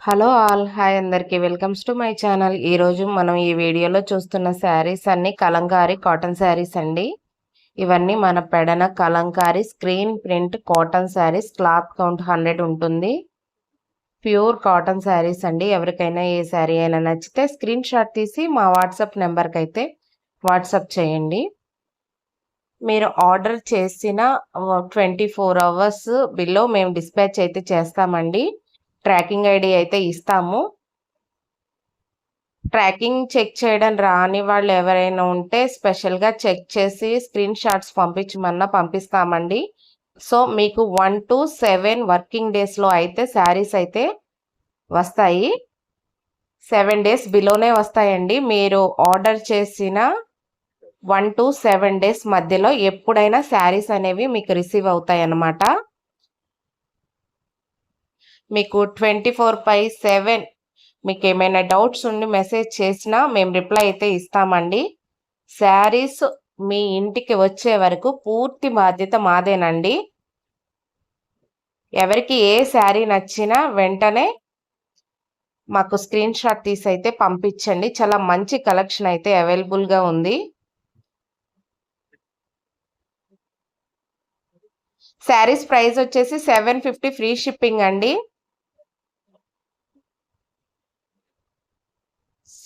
Hello all hi అందరికీ welcomes to my channel. ఈరోజు మనం ఈ వీడియోలో చూస్తున్న శారీస్ అన్ని కలంకారీ కాటన్ శారీస్ అండి. ఇవన్నీ మన Pedana Kalamkari screen print cotton saris. Cloth count 100 ఉంటుంది. ప్యూర్ కాటన్ శారీస్ అండి. ఎవరికైనా ఏ శారీ అయినా నచ్చితే స్క్రీన్ షాట్ తీసి మా వాట్సాప్ నెంబర్కి అయితే వాట్సాప్ చేయండి. మీరు ఆర్డర్ చేసిన 24 అవర్స్ బిలో మేము డిస్పాచ్ అయితే చేస్తామండి. ట్రాకింగ్ ఐడి అయితే ఇస్తాము. ట్రాకింగ్ చెక్ చేయడం రాని వాళ్ళు ఎవరైనా ఉంటే స్పెషల్గా చెక్ చేసి స్క్రీన్ షాట్స్ పంపించమన్నా పంపిస్తామండి. సో మీకు 1 to 7 వర్కింగ్ డేస్లో అయితే శారీస్ అయితే వస్తాయి. 7 డేస్ బిలోనే వస్తాయండి. మీరు ఆర్డర్ చేసిన 1 to 7 డేస్ మధ్యలో ఎప్పుడైనా శారీస్ అనేవి మీకు రిసీవ్ అవుతాయి అన్నమాట. మీకు 24/7 మీకు ఏమైనా డౌట్స్ ఉండి మెసేజ్ చేసినా మేము రిప్లై అయితే ఇస్తామండి. శారీస్ మీ ఇంటికి వచ్చే వరకు పూర్తి బాధ్యత మాదేనండి. ఎవరికి ఏ శారీ నచ్చినా వెంటనే మాకు స్క్రీన్ షాట్ తీసి అయితే పంపించండి. చాలా మంచి కలెక్షన్ అయితే అవైలబుల్గా ఉంది. శారీస్ ప్రైస్ వచ్చేసి 750 ఫ్రీ షిప్పింగ్ అండి.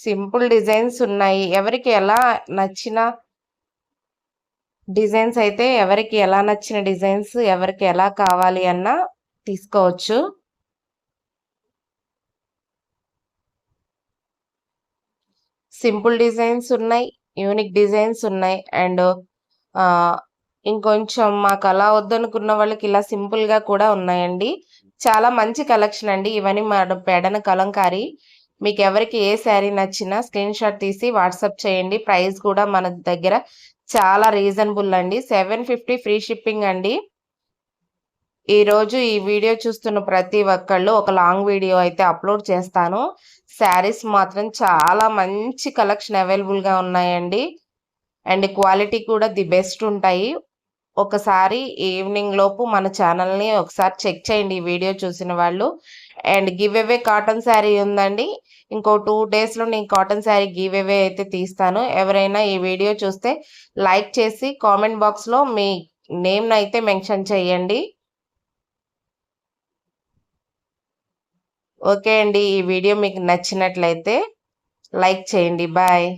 సింపుల్ డిజైన్స్ ఉన్నాయి. ఎవరికి ఎలా నచ్చిన డిజైన్స్ అయితే ఎవరికి ఎలా నచ్చిన డిజైన్స్ ఎవరికి ఎలా కావాలి అన్నా తీసుకోవచ్చు. సింపుల్ డిజైన్స్ ఉన్నాయి, యూనిక్ డిజైన్స్ ఉన్నాయి. అండ్ ఇంకొంచెం మాకు అలా వద్దనుకున్న వాళ్ళకి ఇలా సింపుల్గా కూడా ఉన్నాయండి. చాలా మంచి కలెక్షన్ అండి. ఇవన్నీ మా పెడన కలంకారీ. మీకు ఎవరికి ఏ శారీ నచ్చినా స్క్రీన్ షాట్ తీసి వాట్సాప్ చేయండి. ప్రైస్ కూడా మన దగ్గర చాలా రీజనబుల్ అండి. 750 ఫ్రీ షిప్పింగ్ అండి. ఈరోజు ఈ వీడియో చూస్తున్న ప్రతి ఒక్కళ్ళు ఒక లాంగ్ వీడియో అయితే అప్లోడ్ చేస్తాను. శారీస్ మాత్రం చాలా మంచి కలెక్షన్ అవైలబుల్గా ఉన్నాయండి. అండ్ క్వాలిటీ కూడా ది బెస్ట్ ఉంటాయి. ఒకసారి ఈవినింగ్ లోపు మన ఛానల్ని ఒకసారి చెక్ చేయండి ఈ వీడియో చూసిన వాళ్ళు. And give away cotton sari ఉందండి. ఇంకో 2 డేస్లో నేను కాటన్ శారీ గివ్ అవే అయితే తీస్తాను. ఎవరైనా ఈ వీడియో చూస్తే లైక్ చేసి కామెంట్ బాక్స్లో మీ నేమ్ని అయితే మెన్షన్ చేయండి. ఓకే అండి, ఈ వీడియో మీకు నచ్చినట్లయితే లైక్ చేయండి. బాయ్.